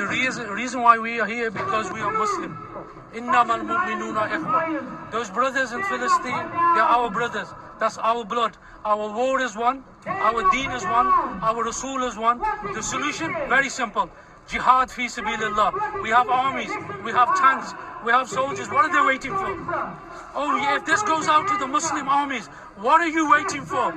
reason why we are here, because we are Muslim. Innamal mu'minuna ikhwa. Those brothers in Palestine, they are our brothers. That's our blood. Our war is one. Our deen is one. Our Rasul is one. The solution, very simple. Jihad fi sabilillah. We have armies. We have tanks. We have soldiers. What are they waiting for? Oh, yeah, if this goes out to the Muslim armies, what are you waiting for?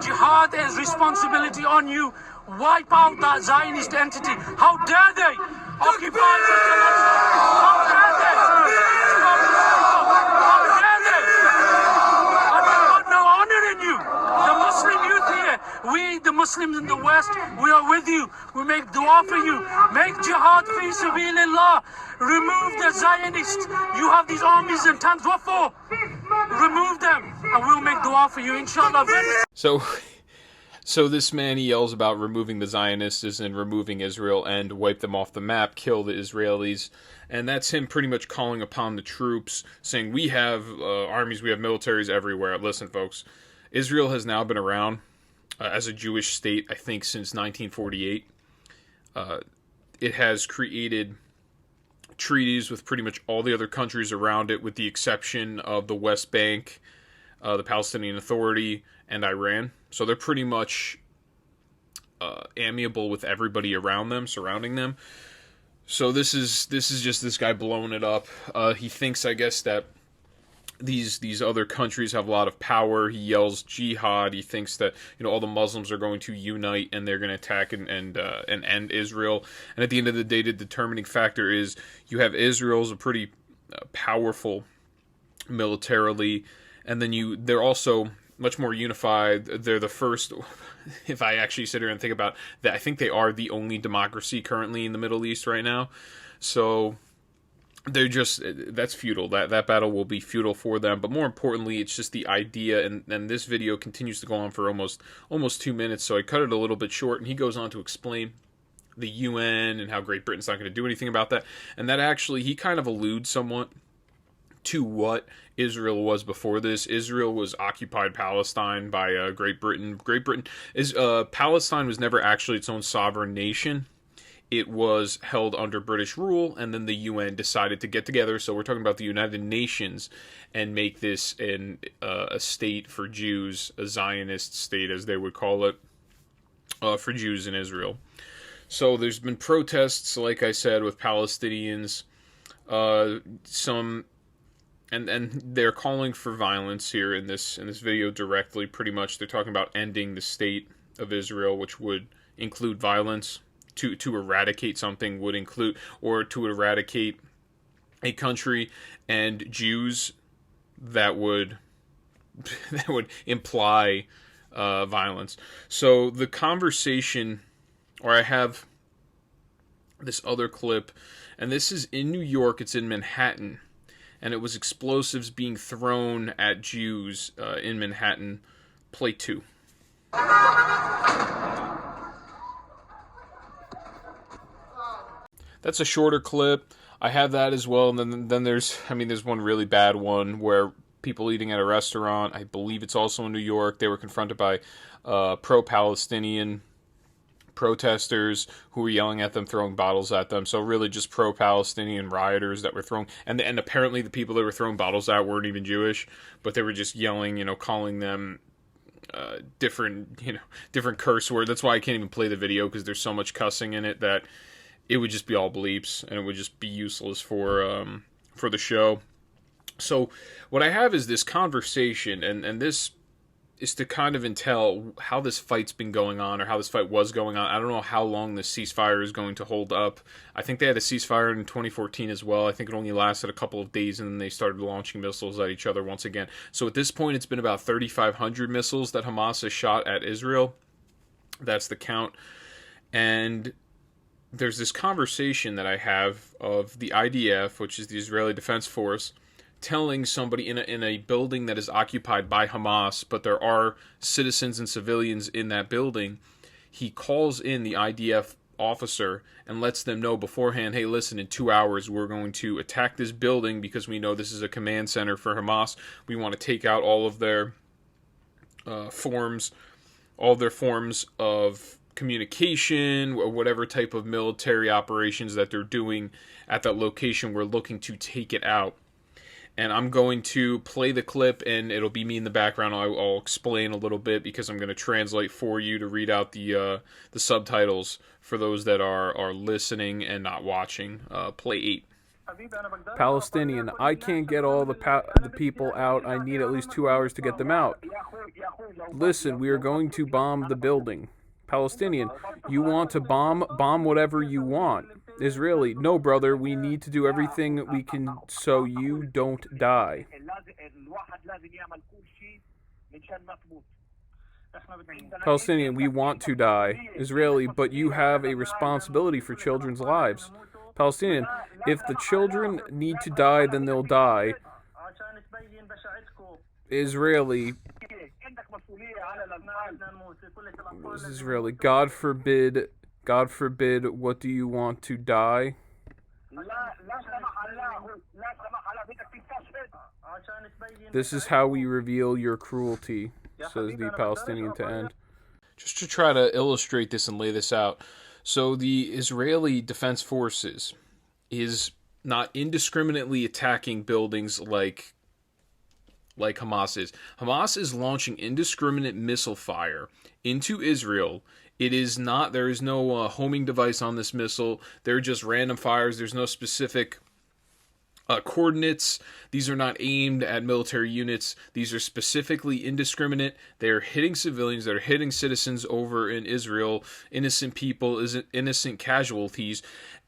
Jihad is responsibility on you. Wipe out that Zionist entity. How dare they occupy How dare they? How dare they? Have you got no honor in you? The Muslim youth here, we, the Muslims in the West, we are with you. We make dua for you. Make jihad fi sabilillah. Remove the Zionists. You have these armies and tanks. What for? Remove them, and we'll make dua for you, inshallah. So this man, he yells about removing the Zionists and removing Israel and wipe them off the map, kill the Israelis. And that's him pretty much calling upon the troops, saying, we have armies, we have militaries everywhere. Listen, folks, Israel has now been around as a Jewish state, I think, since 1948. It has created treaties with pretty much all the other countries around it, with the exception of the West Bank, the Palestinian Authority, and Iran. So they're pretty much amiable with everybody around them, surrounding them. So this is just this guy blowing it up. He thinks, I guess, that these other countries have a lot of power. He yells jihad. He thinks that, you know, all the Muslims are going to unite and they're going to attack and end Israel. And at the end of the day, the determining factor is you have Israel's a pretty powerful militarily, and then they're also much more unified. They're the first, if I actually sit here and think about that, I think they are the only democracy currently in the Middle East right now. So they're just, that's futile. That battle will be futile for them. But more importantly, it's just the idea, and this video continues to go on for almost 2 minutes, so I cut it a little bit short, and he goes on to explain the UN and how Great Britain's not going to do anything about that. And that actually, he kind of alludes somewhat to what Israel was before this. Israel was occupied Palestine by Great Britain. Palestine was never actually its own sovereign nation. It was held under British rule, and then the UN decided to get together. So we're talking about the United Nations and make this a state for Jews, a Zionist state, as they would call it, for Jews in Israel. So there's been protests, like I said, with Palestinians. And they're calling for violence here in this video directly. Pretty much, they're talking about ending the state of Israel, which would include violence. To eradicate something would include, or to eradicate a country and Jews, that would imply violence. So the conversation, or I have this other clip, and this is in New York. It's in Manhattan. And it was explosives being thrown at Jews in Manhattan. Play 2. That's a shorter clip. I have that as well. And then there's one really bad one where people eating at a restaurant, I believe it's also in New York, they were confronted by pro-Palestinian protesters who were yelling at them, throwing bottles at them. So really just pro-Palestinian rioters that were throwing, and apparently the people that were throwing bottles at weren't even Jewish, but they were just yelling, calling them different curse words. That's why I can't even play the video, because there's so much cussing in it that it would just be all bleeps, and it would just be useless for the show. So what I have is this conversation, and this is to kind of entail how this fight's been going on, or how this fight was going on. I don't know how long this ceasefire is going to hold up. I think they had a ceasefire in 2014 as well. I think it only lasted a couple of days, and then they started launching missiles at each other once again. So at this point, it's been about 3,500 missiles that Hamas has shot at Israel. That's the count. And there's this conversation that I have of the IDF, which is the Israeli Defense Force, telling somebody in a building that is occupied by Hamas, but there are citizens and civilians in that building. He calls in the IDF officer and lets them know beforehand, hey, listen, in 2 hours we're going to attack this building because we know this is a command center for Hamas. We want to take out all of their forms of communication or whatever type of military operations that they're doing at that location. We're looking to take it out. And I'm going to play the clip, and it'll be me in the background. I'll explain a little bit because I'm going to translate for you to read out the subtitles for those that are listening and not watching. Play 8. Palestinian, I can't get all the people out. I need at least 2 hours to get them out. Listen, we are going to bomb the building. Palestinian, you want to bomb whatever you want. Israeli, no brother, we need to do everything we can so you don't die. Palestinian, we want to die. Israeli, but you have a responsibility for children's lives. Palestinian, if the children need to die, then they'll die. Israeli, God forbid, what do you want to die? This is how we reveal your cruelty, says the Palestinian to end. Just to try to illustrate this and lay this out. So the Israeli Defense Forces is not indiscriminately attacking buildings like Hamas is. Hamas is launching indiscriminate missile fire into Israel. There is no homing device on this missile. They're just random fires. There's no specific coordinates. These are not aimed at military units. These are specifically indiscriminate. They're hitting civilians. They're hitting citizens over in Israel, innocent people, innocent casualties.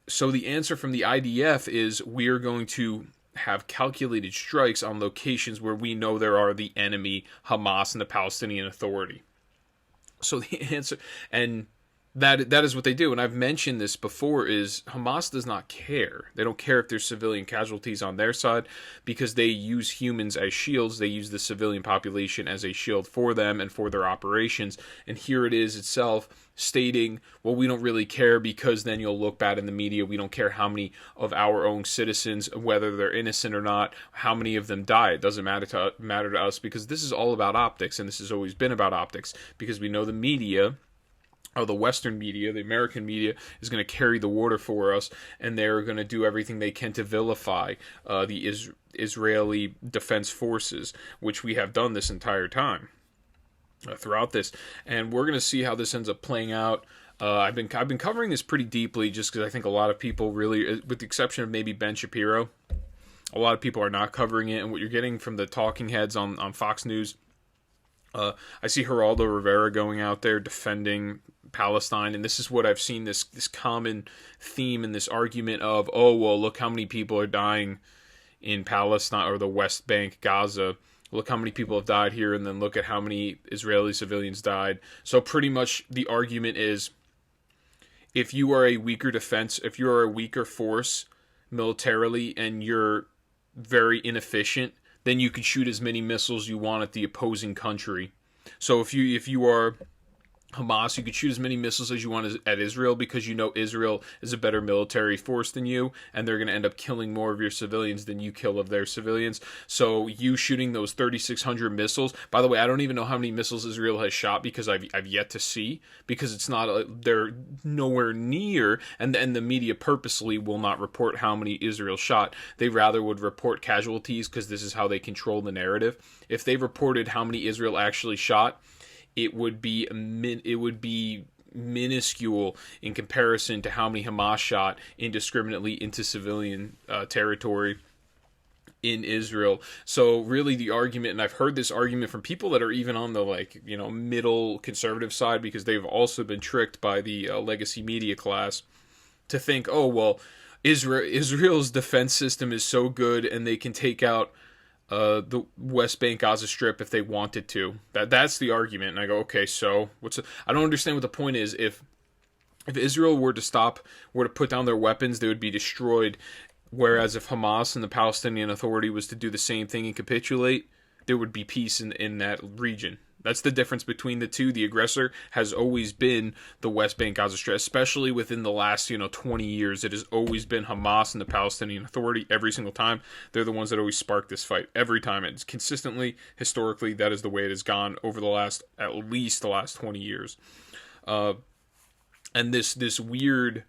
So the answer from the IDF is we're going to have calculated strikes on locations where we know there are the enemy, Hamas and the Palestinian Authority. So the answer, and that is what they do. And I've mentioned this before, is Hamas does not care. They don't care if there's civilian casualties on their side because they use humans as shields. They use the civilian population as a shield for them and for their operations. And here it is itself stating, well, we don't really care because then you'll look bad in the media. We don't care how many of our own citizens, whether they're innocent or not, how many of them die. It doesn't matter to us because this is all about optics, and this has always been about optics because we know the media, or the Western media, the American media, is going to carry the water for us, and they're going to do everything they can to vilify the Israeli Defense Forces, which we have done this entire time throughout this. And we're going to see how this ends up playing out. I've been covering this pretty deeply just because I think a lot of people really, with the exception of maybe Ben Shapiro, a lot of people are not covering it. And what you're getting from the talking heads on Fox News, I see Geraldo Rivera going out there defending Palestine, and this is what I've seen, this common theme in this argument of, oh, well, look how many people are dying in Palestine or the West Bank, Gaza. Look how many people have died here, and then look at how many Israeli civilians died. So pretty much the argument is, if you are a weaker defense, if you are a weaker force militarily and you're very inefficient, then you can shoot as many missiles you want at the opposing country. So if you are Hamas, you could shoot as many missiles as you want at Israel because you know Israel is a better military force than you, and they're going to end up killing more of your civilians than you kill of their civilians. So you shooting those 3,600 missiles, by the way, I don't even know how many missiles Israel has shot because I've yet to see, because it's not, they're nowhere near, and the media purposely will not report how many Israel shot. They rather would report casualties because this is how they control the narrative. If they reported how many Israel actually shot, it would be minuscule in comparison to how many Hamas shot indiscriminately into civilian territory in Israel. So really the argument, and I've heard this argument from people that are even on the middle conservative side, because they've also been tricked by the legacy media class to think, oh, well, Israel's defense system is so good and they can take out the West Bank Gaza Strip if they wanted to. That's the argument. And I go, okay, so I don't understand what the point is. If Israel were to put down their weapons, they would be destroyed. Whereas if Hamas and the Palestinian Authority was to do the same thing and capitulate, there would be peace in that region. That's the difference between the two. The aggressor has always been the West Bank Gaza Strip, especially within the last 20 years. It has always been Hamas and the Palestinian Authority every single time. They're the ones that always spark this fight every time. It's consistently, historically, that is the way it has gone over at least the last 20 years. and this weird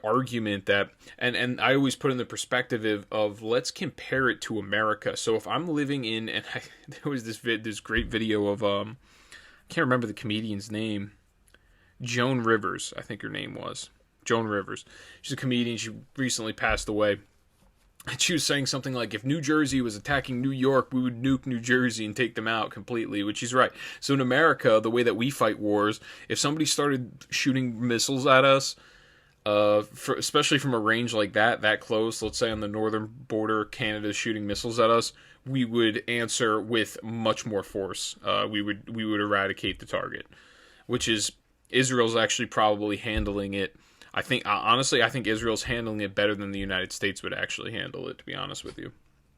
argument that, and I always put in the perspective of let's compare it to America. So if I'm living in, and there was this great video of I can't remember the comedian's name, Joan Rivers, I think her name was Joan Rivers. She's a comedian. She recently passed away. And she was saying something like, if New Jersey was attacking New York, we would nuke New Jersey and take them out completely, which is right. So in America, the way that we fight wars, if somebody started shooting missiles at us, especially from a range like that close, let's say on the northern border, Canada's shooting missiles at us, we would answer with much more force. We would eradicate the target, which is Israel's actually probably handling it. I think, honestly, Israel's handling it better than the United States would actually handle it, to be honest with you.